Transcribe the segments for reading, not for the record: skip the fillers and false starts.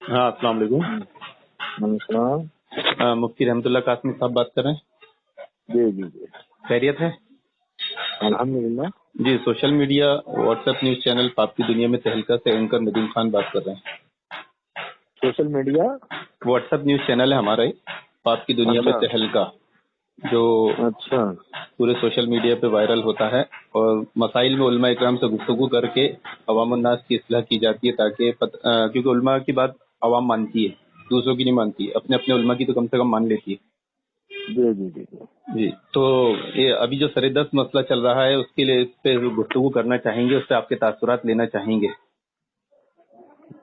ہاں السلام علیکم. السلام. مفتی رحمت اللہ قاسمی صاحب بات کر رہے ہیں. جی جی جی خیریت ہے؟ الحمدللہ. جی social media WhatsApp news channel pop کی دنیا میں تہلکہ سے اینکر ندیم خان بات کر رہے ہیں. Social media WhatsApp news channel ہے ہمارا پاپ کی دنیا میں تہلکہ، جو اچھا پورے سوشل میڈیا پہ وائرل ہوتا ہے اور مسائل میں علماء اکرام سے گفتگو کر کے عوام الناس کی اصلاح کی جاتی ہے، تاکہ کیونکہ علماء کی بات عوام مانتی ہے، دوسروں کی نہیں مانتی، اپنے اپنے علماء کی تو کم سے کم مان لیتی ہے. جی جی جی جی تو یہ ابھی جو سر دست مسئلہ چل رہا ہے اس کے لیے اس پہ گفتگو کرنا چاہیں گے، اس پہ آپ کے تاثرات لینا چاہیں گے.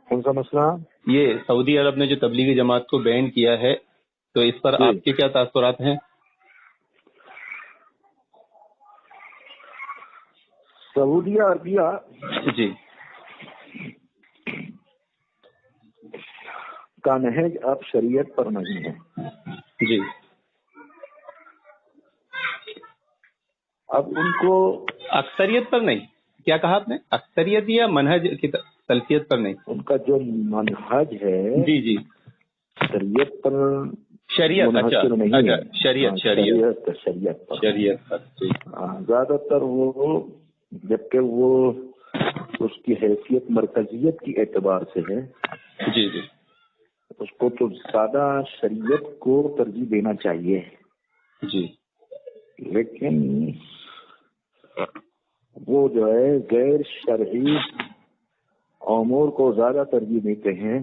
کون سا مسئلہ؟ یہ سعودی عرب نے جو تبلیغی جماعت کو بین کیا ہے، تو اس پر جی. آپ کے کیا تاثرات ہیں؟ سعودی عربیہ جی کا نہج اب شریعت پر نہیں ہے. جی اب ان کو اکثریت پر نہیں، کیا کہا آپ نے؟ اکثریت یا منہج کی تلفیت پر نہیں؟ ان کا جو منہج ہے جی جی شریعت پر شریعت. منحصر نہیں اچھا ہے. شریعت شریعت پر جی. زیادہ تر وہ جبکہ وہ اس کی حیثیت مرکزیت کی اعتبار سے ہے، جی جی اس کو تو زیادہ شریعت کو ترجیح دینا چاہیے. جی لیکن وہ جو ہے غیر شرعی امور کو زیادہ ترجیح دیتے ہیں،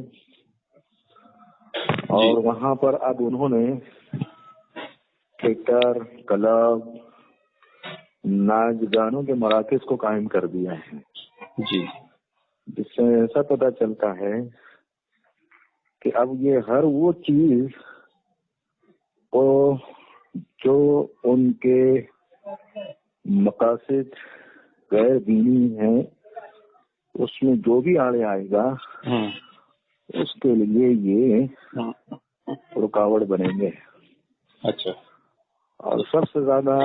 اور وہاں پر اب انہوں نے تھیٹر، کلب، ناچ گانوں کے مراکز کو قائم کر دیا ہے. جی جس سے ایسا پتہ چلتا ہے کہ اب یہ ہر وہ چیز کو جو ان کے مقاصد غیر دینی ہیں اس میں جو بھی آڑے آئے گا اس کے لیے یہ رکاوٹ بنیں گے. اچھا. اور سب سے زیادہ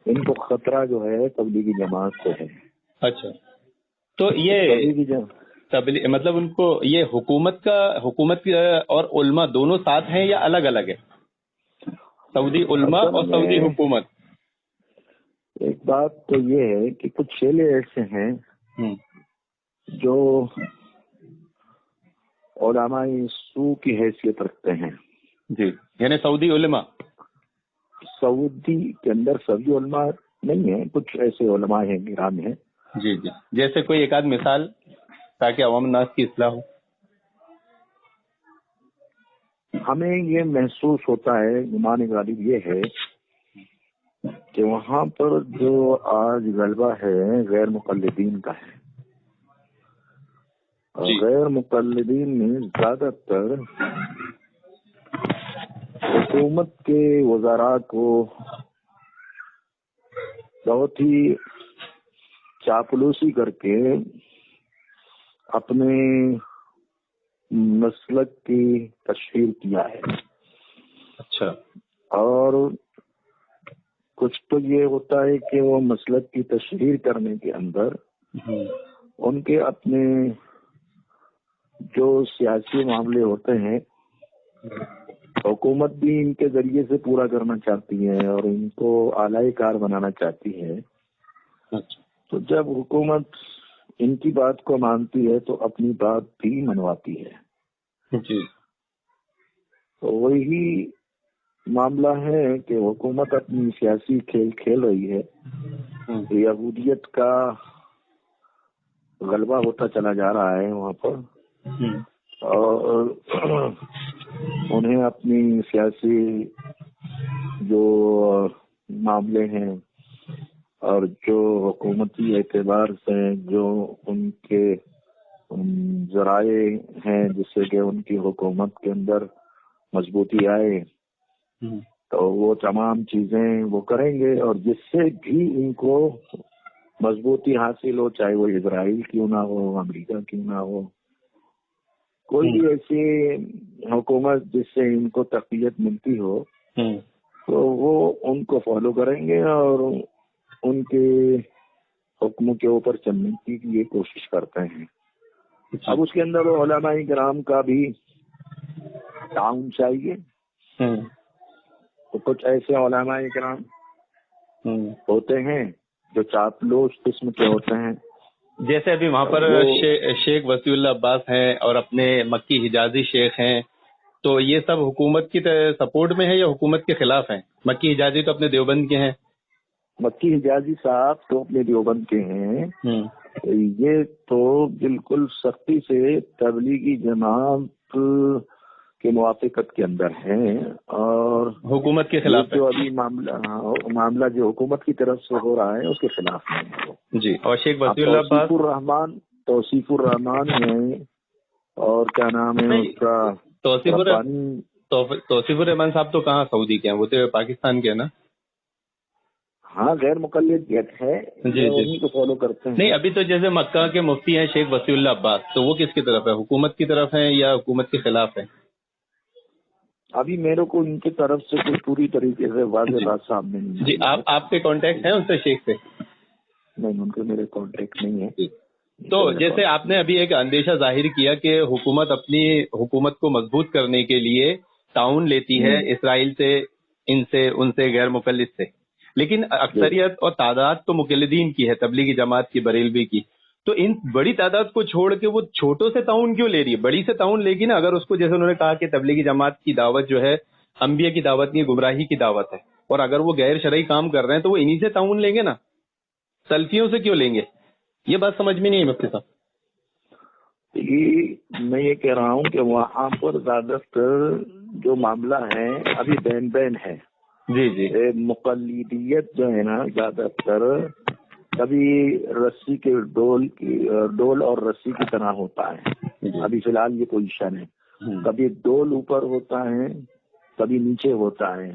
ان کو خطرہ جو ہے تبلیغی جماعت سے ہے. اچھا تو یہ تبلیغی مطلب ان کو یہ حکومت اور علماء دونوں ساتھ ہیں یا الگ الگ ہے؟ سعودی علماء اور سعودی حکومت. ایک بات تو یہ ہے کہ کچھ شیلے ایسے ہیں جو علماء سو کی حیثیت رکھتے ہیں. جی یعنی سعودی علماء. سعودی کے اندر سبھی علماء نہیں ہیں، کچھ ایسے علماء ہیں گرام ہیں. جی جی جیسے کوئی ایک آدھ مثال تاکہ عوام الناس کی اصلاح ہو. ہمیں یہ محسوس ہوتا ہے، گمان غالب یہ ہے کہ وہاں پر جو آج غلبہ ہے غیر مقلدین کا ہے، اور غیر مقلدین میں زیادہ تر حکومت کے وزراء کو بہت ہی چاپلوسی کر کے اپنے مسلک کی تشہیر کیا ہے. اچھا. اور کچھ تو یہ ہوتا ہے کہ وہ مسلک کی تشہیر کرنے کے اندر ان کے اپنے جو سیاسی معاملے ہوتے ہیں حکومت بھی ان کے ذریعے سے پورا کرنا چاہتی ہے اور ان کو اعلی کار بنانا چاہتی ہے. تو جب حکومت ان کی بات کو مانتی ہے تو اپنی بات بھی منواتی ہے. جی تو وہی معاملہ ہے کہ حکومت اپنی سیاسی کھیل کھیل رہی ہے. یہودیت کا غلبہ ہوتا چلا جا رہا ہے وہاں پر، اور انہیں اپنی سیاسی جو معاملے ہیں اور جو حکومتی اعتبار سے جو ان کے ذرائع ہیں جس سے کہ ان کی حکومت کے اندر مضبوطی آئے، تو وہ تمام چیزیں وہ کریں گے، اور جس سے بھی ان کو مضبوطی حاصل ہو، چاہے وہ اسرائیل کیوں نہ ہو، امریکہ کیوں نہ ہو، کوئی بھی ایسی حکومت جس سے ان کو تقویت ملتی ہو تو وہ ان کو فالو کریں گے اور ان کے حکموں کے اوپر چلنے کی یہ کوشش کرتے ہیں. اب اس کے اندر علماء کرام کا بھی تعاون چاہیے. تو کچھ ایسے علماء کرام ہوتے ہیں جو چاپلوس قسم کے ہوتے ہیں، جیسے ابھی وہاں پر شیخ وسیع اللہ عباس ہیں اور اپنے مکی حجازی شیخ ہیں، تو یہ سب حکومت کی سپورٹ میں ہے یا حکومت کے خلاف ہیں؟ مکی حجازی تو اپنے دیوبند کے ہیں. مکی حجازی صاحب تو اپنے دیوبند کے ہیں. یہ تو بالکل سختی سے تبلیغی جماعت کے موافقت کے اندر ہیں اور حکومت کے خلاف جو ابھی معاملہ جو حکومت کی طرف سے ہو رہا ہے اس کے خلاف ہے. جی. اور شیخ وسیع اللہ توصیف الرحمان ہیں اور کیا نام ہے اس کا، توصیف الرحمان صاحب تو کہاں سعودی کے ہیں، وہ تو پاکستان کے ہیں نا. ہاں غیر مقلدیت ہے، انہیں کو فالو کرتے ہیں. نہیں، ابھی تو جیسے مکہ کے مفتی ہیں شیخ وسیع اللہ عباس، تو وہ کس کی طرف ہے، حکومت کی طرف ہے یا حکومت کے خلاف ہے؟ ابھی میرے کو ان کی طرف سے کوئی پوری طریقے سے واضح بات سامنے نہیں. جی. آپ کے کانٹیکٹ ہیں ان سے، شیخ سے؟ نہیں، ان کے میرے کانٹیکٹ نہیں ہے. تو جیسے آپ نے ابھی ایک اندیشہ ظاہر کیا کہ حکومت اپنی حکومت کو مضبوط کرنے کے لیے تعاون لیتی ہے اسرائیل سے، ان سے، ان سے، غیر مقلد سے، لیکن اکثریت اور تعداد تو مقلدین کی ہے، تبلیغی جماعت کی، بریلوی کی. تو ان بڑی تعداد کو چھوڑ کے وہ چھوٹوں سے تعاون کیوں لے رہی ہے؟ بڑی سے تعاون لے گی نا، اگر اس کو جیسے انہوں نے کہا کہ تبلیغی جماعت کی دعوت جو ہے انبیاء کی دعوت نہیں، گمراہی کی دعوت ہے، اور اگر وہ غیر شرعی کام کر رہے ہیں تو وہ انہی سے تعاون لیں گے نا، سلفیوں سے کیوں لیں گے؟ یہ بات سمجھ میں نہیں ہے مفتی صاحب. میں یہ کہہ رہا ہوں کہ وہاں پر زیادہ تر جو معاملہ ہے ابھی بین بین ہے. جی. مقلدیت جو ہے نا زیادہ تر کبھی رسی کے ڈول اور رسی کی طرح ہوتا ہے. ابھی فی الحال یہ پوزیشن ہے. کبھی ڈول اوپر ہوتا ہے، کبھی نیچے ہوتا ہے.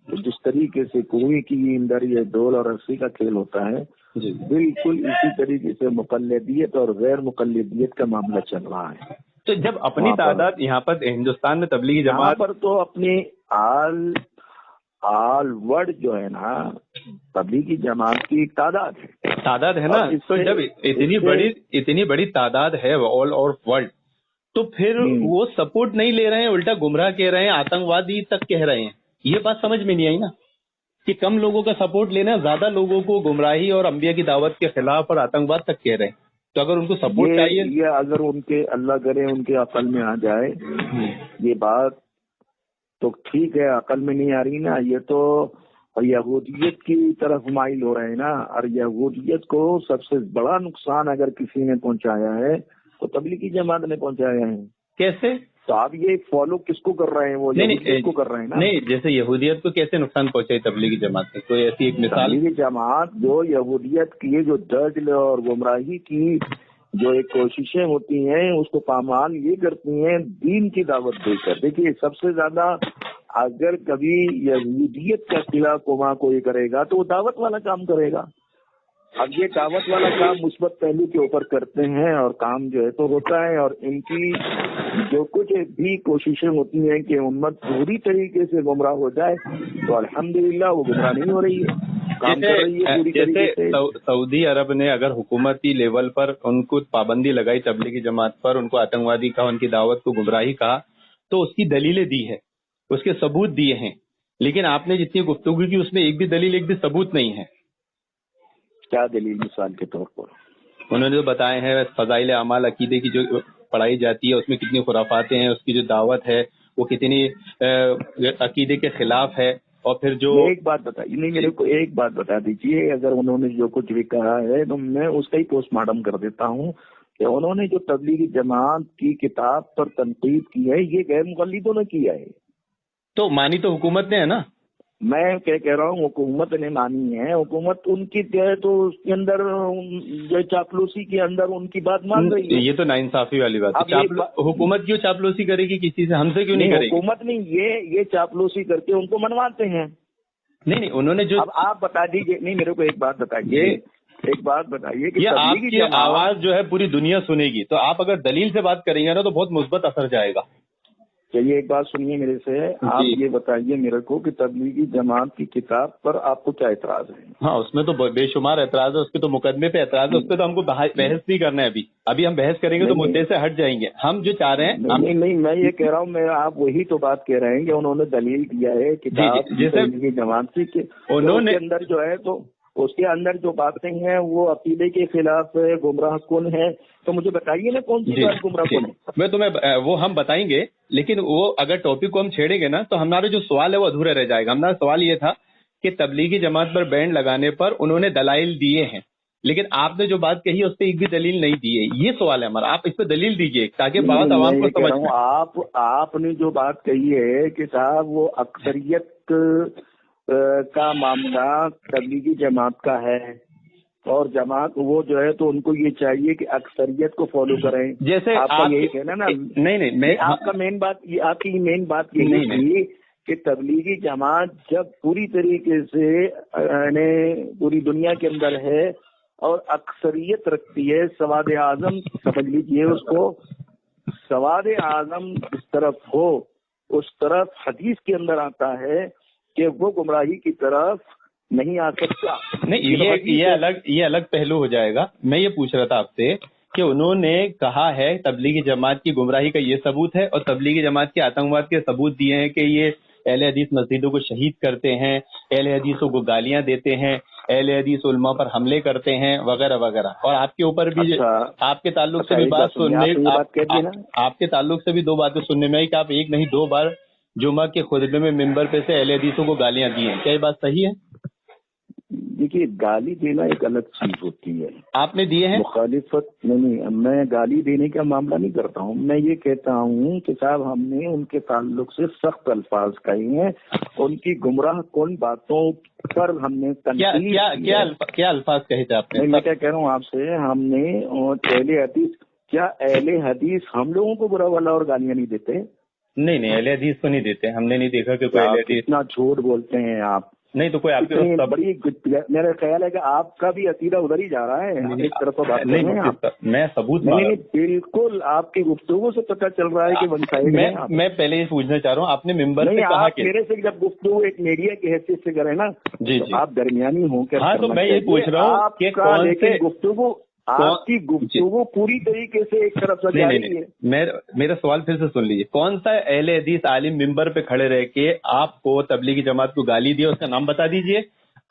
تو جس طریقے سے کنویں کی اندر یہ ڈول اور رسی کا کھیل ہوتا ہے، بالکل اسی طریقے سے مقلدیت اور غیر مقلدیت کا معاملہ چل رہا ہے. تو جب اپنی تعداد یہاں پر ہندوستان میں تبلیغی جماعت پر تو اپنے آل ورڈ جو ہے نا تبلیغی جماعت کی تعداد ہے نا. تو جب اتنی بڑی تعداد ہے آل اوور ورلڈ، تو پھر وہ سپورٹ نہیں لے رہے ہیں، الٹا گمراہ کہہ رہے ہیں، آتنکوادی تک کہہ رہے ہیں. یہ بات سمجھ میں نہیں آئی نا کہ کم لوگوں کا سپورٹ لینا، زیادہ لوگوں کو گمراہی اور انبیاء کی دعوت کے خلاف اور آتنکواد تک کہہ رہے ہیں. تو اگر ان کو سپورٹ چاہیے، یہ اگر ان کے اللہ کرے ان کے عقل میں آ جائے یہ بات تو ٹھیک ہے. عقل میں نہیں آ رہی نا، یہ تو یہودیت کی طرف مائل ہو رہے ہیں نا. اور یہودیت کو سب سے بڑا نقصان اگر کسی نے پہنچایا ہے تو تبلیغی جماعت نے پہنچایا ہے. کیسے؟ تو آپ یہ فالو کس کو کر رہے ہیں؟ وہ یہودیت کو کر رہے ہیں نا. نہیں، جیسے یہودیت کو کیسے نقصان پہنچائی تبلیغی جماعت نے؟ کوئی ایسی ایک مثال؟ تبلیغی جماعت جو یہودیت کی جو دجل اور گمراہی کی جو ایک کوششیں ہوتی ہیں اس کو پامال یہ کرتی ہیں دین کی دعوت دے کر. دیکھیے سب سے زیادہ اگر کبھی یہودیت کا خلاف کوما کوئی کرے گا تو وہ دعوت والا کام کرے گا. اب یہ دعوت والا کام مثبت پہلو کے اوپر کرتے ہیں اور کام جو ہے تو ہوتا ہے. اور ان کی جو کچھ بھی کوششیں ہوتی ہیں کہ امت پوری طریقے سے گمراہ ہو جائے تو الحمدللہ وہ گمراہ نہیں ہو رہی ہے، کام کر رہی ہے پوری طریقے سے. سعودی عرب نے اگر حکومتی لیول پر ان کو پابندی لگائی تبلیغی جماعت پر، ان کو آتنکوادی کہا، ان کی دعوت کو گمراہی کہا، تو اس کی دلیلیں دی ہے، اس کے ثبوت دیے ہیں. لیکن آپ نے جتنی گفتگو کی اس میں ایک بھی دلیل، ایک بھی ثبوت نہیں ہے. کیا دلیل؟ مثال کے طور پر انہوں نے جو بتائے ہیں فضائل اعمال عقیدے کی جو پڑھائی جاتی ہے اس میں کتنی خرافاتیں ہیں، اس کی جو دعوت ہے وہ کتنی عقیدے کے خلاف ہے. اور پھر جو ایک بات بتائیے، نہیں میرے کو ایک بات بتا دیجیے، اگر انہوں نے جو کچھ بھی کہا ہے تو میں اس کا ہی پوسٹ مارٹم کر دیتا ہوں کہ انہوں نے جو تبلیغی جماعت کی کتاب پر تنقید کی ہے یہ غیر مقلدوں نے کیا ہے. تو مانی تو حکومت نے ہے نا. میں کیا کہہ رہا ہوں، حکومت نے مانی ہے. حکومت ان کی جو ہے تو اس کے اندر جو چاپلوسی کے اندر ان کی بات مان رہی ہے. یہ تو ناانصافی والی بات ہے. حکومت کیوں چاپلوسی کرے گی کسی سے؟ ہم سے کیوں نہیں کرے گی؟ حکومت نہیں، یہ چاپلوسی کر کے ان کو منواتے ہیں. نہیں انہوں نے جو، اب آپ بتا دیجیے. نہیں میرے کو ایک بات بتائیے کہ یہ آپ کی آواز جو ہے پوری دنیا سنے گی، تو آپ اگر دلیل سے بات کریں گے نا تو بہت مثبت اثر جائے گا. چلیے ایک بات سنیے میرے سے، آپ یہ بتائیے میرے کو کہ تبلیغی جماعت کی کتاب پر آپ کو کیا اعتراض ہے؟ ہاں اس میں تو بے شمار اعتراض ہے، اس کے تو مقدمے پہ اعتراض ہے، اس پہ تو ہم کو بحث نہیں کرنا ہے ابھی ہم بحث کریں گے تو مدعے سے ہٹ جائیں گے. ہم جو چاہ رہے ہیں نہیں میں یہ کہہ رہا ہوں، میں آپ وہی تو بات کہہ رہے ہیں کہ انہوں نے دلیل دیا ہے کتاب تبلیغی جماعت کی، انہوں نے اندر جو ہے تو اس کے اندر جو باتیں ہیں وہ عقیدے کے خلاف ہے، گمراہ کن ہے. تو مجھے بتائیے نا کون سی بات گمراہ کن ہے؟ میں تمہیں وہ ہم بتائیں گے، لیکن وہ اگر ٹاپک کو ہم چھیڑیں گے نا تو ہمارا جو سوال ہے وہ ادھورا رہ جائے گا. ہمارا سوال یہ تھا کہ تبلیغی جماعت پر بین لگانے پر انہوں نے دلائل دیے ہیں، لیکن آپ نے جو بات کہی اس پہ ایک بھی دلیل نہیں دی ہے. یہ سوال ہے ہمارا، آپ اس پہ دلیل دیجیے تاکہ بات عوام کو سمجھ میں. آپ نے جو بات کہی ہے کہ صاحب وہ اکثریت کا معاملہ تبلیغی جماعت کا ہے، اور جماعت وہ جو ہے تو ان کو یہ چاہیے کہ اکثریت کو فالو کریں. جیسے آپ کا یہی کہنا نا؟ نہیں آپ کا مین بات، آپ کی مین بات یہی تھی کہ تبلیغی جماعت جب پوری طریقے سے پوری دنیا کے اندر ہے اور اکثریت رکھتی ہے، سواد اعظم سمجھ لیجیے اس کو، سواد اعظم اس طرف ہو اس طرف حدیث کے اندر آتا ہے کہ وہ گمراہی کی طرف نہیں آ سکتا. نہیں یہ الگ پہلو ہو جائے گا. میں یہ پوچھ رہا تھا آپ سے کہ انہوں نے کہا ہے تبلیغی جماعت کی گمراہی کا یہ ثبوت ہے، اور تبلیغی جماعت کے آتنکواد کے ثبوت دیے ہیں کہ یہ اہل حدیث مسجدوں کو شہید کرتے ہیں، اہل حدیثوں کو گالیاں دیتے ہیں، اہل حدیث علماء پر حملے کرتے ہیں وغیرہ وغیرہ. اور آپ کے اوپر بھی آپ کے تعلق سے بھی بات سننے، آپ کے تعلق سے بھی دو باتیں سننے میں آئی کہ آپ ایک نہیں دو بار جمعہ کے خطبے میں ممبر پہ سے اہل حدیثوں کو گالیاں دی ہیں. کیا یہ بات صحیح ہے؟ دیکھیے گالی دینا ایک الگ چیز ہوتی ہے. آپ نے دیے ہیں مخالفت نہیں، میں گالی دینے کا معاملہ نہیں کرتا ہوں. میں یہ کہتا ہوں کہ صاحب ہم نے ان کے تعلق سے سخت الفاظ کہے ہیں، ان کی گمراہ کن باتوں پر ہم نے کیا الفاظ کہے تھے آپ نے؟ میں کیا کہہ رہا ہوں آپ سے، ہم نے اہل حدیث، کیا اہل حدیث ہم لوگوں کو برا والا اور گالیاں نہیں دیتے؟ نہیں اہل حدیث کو نہیں دیتے. ہم نے نہیں دیکھا کہ کوئی اہل حدیث. اتنا جھوٹ بولتے ہیں آپ. نہیں تو کوئی آپ کے بڑی، میرا خیال ہے کہ آپ کا بھی عقیدہ ادھر ہی جا رہا ہے، ایک طرف بات کر رہے ہیں. میں ثبوت بالکل آپ کی گفتگو سے پتہ چل رہا ہے کہ ون سائڈ ہے. میں پہلے یہ پوچھنا چاہ رہا ہوں، آپ نے ممبر سے کہا کہ میرے سے جب گفتگو ایک میڈیا کی حیثیت سے کریں نا، جی آپ درمیانی ہوں کیا؟ ہاں تو میں یہ پوچھ رہا ہوں کہ کون سے گفتگو، آپ کی گفتگو پوری طریقے سے ایک طرف سے جاری ہے. میرا سوال پھر سے سن لیجیے. کون سا اہل حدیث عالم ممبر پہ کھڑے رہ کے آپ کو تبلیغی جماعت کو گالی دی، اس کا نام بتا دیجیے.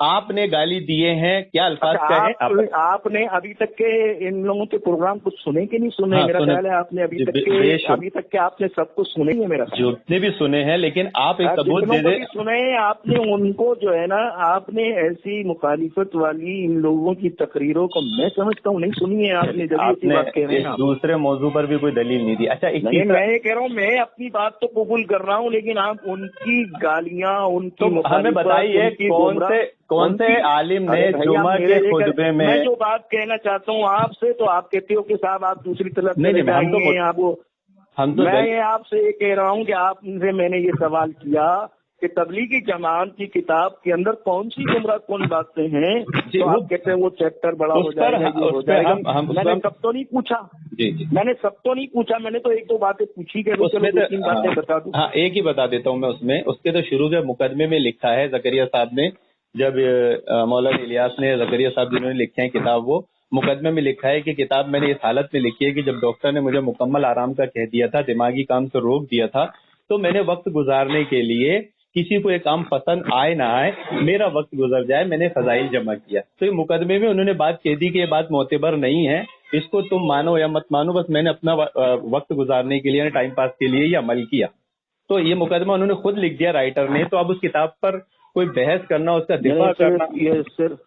آپ نے گالی دیے ہیں، کیا الفاظ کیا ہے؟ آپ نے ابھی تک کے ان لوگوں کے پروگرام کچھ سنے کہ نہیں سنے؟ میرا خیال ہے آپ نے ابھی تک کے آپ نے سب کچھ سنے ہی ہے. میرا جتنے بھی سنے ہیں، لیکن آپ ایک ثبوت دے دیں. سنے آپ نے ان کو جو ہے نا، آپ نے ایسی مخالفت والی ان لوگوں کی تقریروں کو میں سمجھتا ہوں نہیں سنی ہے آپ نے. جب ایسی بات کہہ رہے ہیں دوسرے موضوع پر بھی کوئی دلیل نہیں دی. اچھا میں یہ کہہ رہا ہوں، میں اپنی بات تو قبول کر رہا ہوں، لیکن آپ ان کی گالیاں، ان کی ہمیں بتائیے کون سے عالم نے جمعہ کے خطبے میں جو بات کہنا چاہتا ہوں آپ سے، تو آپ کہتے ہو کہ صاحب آپ دوسری طرف میں آپ سے یہ کہہ رہا ہوں کہ آپ سے میں نے یہ سوال کیا کہ تبلیغی جماعت کی کتاب کے اندر کون سی گمراہ کون باتیں ہیں، تو آپ کہتے ہیں وہ چیپٹر بڑا ہو جائے گا، یہ ہو جائے گا. میں نے سب تو نہیں پوچھا، میں نے سب تو نہیں پوچھا، میں نے تو ایک دو باتیں پوچھی کہ دو تین باتیں بتا دوں. ہاں ایک ہی بتا دیتا ہوں میں. اس کے تو شروع کے مقدمے میں لکھا ہے زکریا صاحب نے، جب مولانا الیاس نے، زکریا صاحب جنہوں نے لکھے ہیں کتاب، وہ مقدمے میں لکھا ہے کہ کتاب میں نے اس حالت میں لکھی ہے کہ جب ڈاکٹر نے مجھے مکمل آرام کا کہہ دیا تھا، دماغی کام سے روک دیا تھا، تو میں نے وقت گزارنے کے لیے، کسی کو یہ کام پسند آئے نہ آئے، میرا وقت گزر جائے، میں نے فضائل جمع کیا. تو یہ مقدمے میں انہوں نے بات کہہ دی کہ یہ بات معتبر نہیں ہے، اس کو تم مانو یا مت مانو، بس میں نے اپنا وقت گزارنے کے لیے، ٹائم پاس کے لیے یہ عمل کیا. تو یہ مقدمہ انہوں نے خود لکھ دیا رائٹر نے. تو اب اس کتاب پر کوئی بحث کرنا، اس کا دفاع کرنا، یہ صرف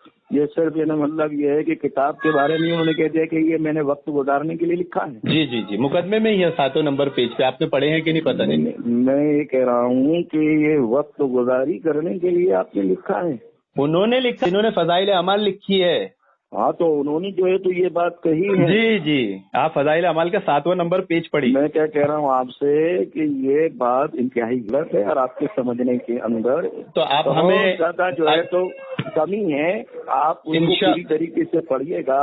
مطلب یہ ہے کہ کتاب کے بارے میں انہوں نے کہہ دیا کہ یہ میں نے وقت گزارنے کے لیے لکھا ہے. جی مقدمے میں یہ 7 نمبر پیج پہ. آپ نے پڑھے ہیں کہ نہیں پتہ نہیں. میں یہ کہہ رہا ہوں کہ یہ وقت گزاری کرنے کے لیے آپ نے لکھا ہے. انہوں نے لکھا، انہوں نے فضائل اعمال لکھی ہے. ہاں تو انہوں نے جو ہے تو یہ بات کہی ہے. جی آپ فضائل اعمال کا 7واں نمبر پیج پڑھی. میں کیا کہہ رہا ہوں آپ سے کہ یہ بات انتہائی غلط ہے، اور آپ کے سمجھنے کے اندر تو آپ ہمیں زیادہ جو ہے تو کمی ہے. آپ ان کو پوری طریقے سے پڑھیے گا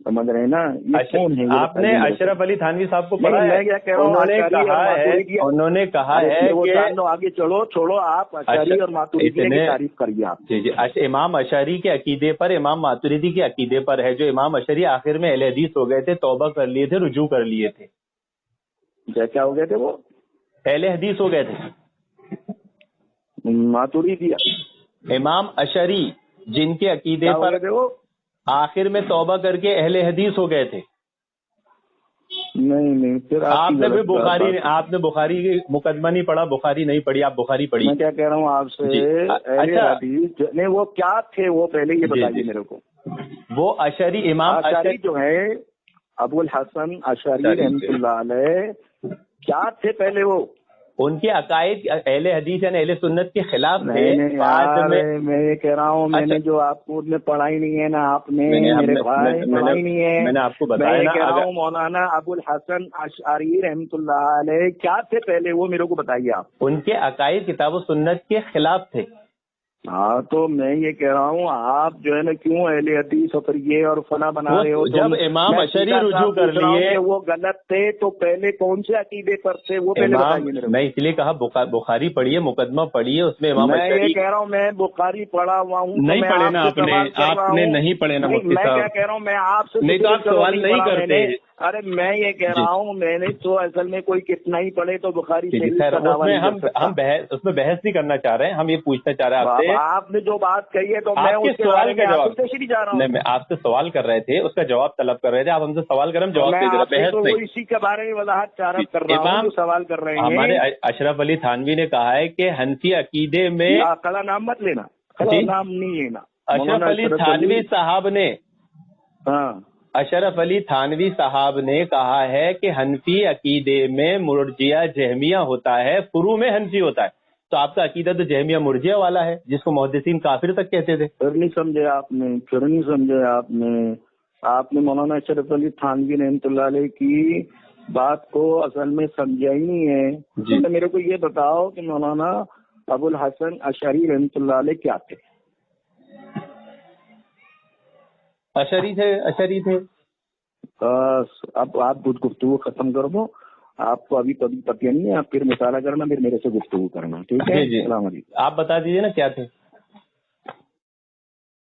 سمجھ رہے ہیں نا؟ یہ کون ہے؟ آپ نے اشرف علی تھانوی صاحب کو پڑھا ہے؟ میں کیا کہہ رہا ہوں، انہوں نے کہا ہے کہ آگے چھوڑو آپ اشعری اور ماتریدی کی تعریف کریے آپ. جی امام اشعری کے عقیدے پر، امام ماتریدی کے عقیدے پر ہے. جو امام اشعری آخر میں اہل حدیث ہو گئے تھے، توبہ کر لیے تھے، رجوع کر لیے تھے. کیا ہو گئے تھے؟ وہ اہل حدیث ہو گئے تھے. ماتریدی امام اشعری جن کے عقیدے پر آخر میں توبہ کر کے اہل حدیث ہو گئے تھے. نہیں پھر آپ نے بخاری کی مقدمہ نہیں پڑھا، بخاری نہیں پڑھی، آپ بخاری پڑھی. میں کیا کہہ رہا ہوں آپ سے، اہل حدیث نہیں وہ کیا تھے، وہ پہلے یہ بتائیے میرے کو. وہ اشعری، امام اشعری جو ہے ابو الحسن اشعری رحمۃ اللہ علیہ، کیا تھے پہلے؟ وہ ان کے عقائد اہل حدیث یعنی اہل سنت کے خلاف تھے. میں یہ کہہ رہا ہوں، میں نے جو آپ کو پڑھائی نہیں ہے نا، آپ نے میرے بھائی پڑھائی نہیں ہے. میں نے آپ کو بتایا. میں یہ کہہ رہا ہوں مولانا ابو الحسن اشعری رحمۃ اللہ علیہ کیا تھے پہلے، وہ میرے کو بتائیے آپ. ان کے عقائد کتاب و سنت کے خلاف تھے. ہاں تو میں یہ کہہ رہا ہوں آپ جو ہے نا کیوں اہل حدیث اور یہ اور فلاں بنا رہے ہو. جب امام اشعری رجوع کر لیے وہ غلط تھے تو پہلے کون سے عقیدے پر تھے وہ پہلے بتائیے. میں اس لیے کہا بخاری پڑھیے، مقدمہ پڑھیے، اس میں امام اشعری. میں یہ کہہ رہا ہوں میں بخاری پڑھا ہوا ہوں. نہیں پڑھے نا آپ نے نہیں پڑھے نا. میں کیا کہہ رہا ہوں، میں آپ سے نہیں تو آپ سوال نہیں کرتے. ارے میں یہ کہہ رہا ہوں میں نے تو اصل میں کوئی کتنا ہی پڑھے تو بخاری ہم اس میں بحث نہیں کرنا چاہ رہے ہیں. ہم یہ پوچھنا چاہ رہے ہیں آپ سے، آپ نے جو بات کہی ہے تو میں اس کے سوال کا جواب جا رہا ہوں. میں آپ سے سوال کر رہے تھے، اس کا جواب طلب کر رہے تھے. آپ ہم سے سوال کر رہے ہیں، جواب دے دے رہے. بحث نہیں، اسی کے بارے میں وضاحت کر رہا ہوں، سوال کر رہے ہیں. ہمارے اشرف علی تھانوی نے کہا ہے کہ حنفی عقیدے میں کلا نام مت لینا، نام نہیں لینا. اشرف علی تھانوی صاحب نے اشرف علی تھانوی صاحب نے کہا ہے کہ حنفی عقیدے میں مرجیہ جہمیہ ہوتا ہے، فروع میں حنفی ہوتا ہے. تو آپ کا عقیدہ تو جہمیہ مرجیہ والا ہے، جس کو محدثین کافر تک کہتے تھے. پھر نہیں سمجھے آپ نے مولانا اشرف علی تھانوی رحمۃ اللہ علیہ کی بات کو اصل میں سمجھا ہی نہیں ہے. تو میرے کو یہ بتاؤ کہ مولانا ابو الحسن اشعری رحمۃ اللہ علیہ کیا تھے؟ اشعری تھے. اب آپ گفتگو ختم کر دو. آپ کو ابھی پتہ نہیں ہے، آپ پھر مطالعہ کرنا، پھر میرے سے گفتگو کرنا. ٹھیک ہے؟ السلام علیکم. آپ بتا دیجیے نا کیا تھے.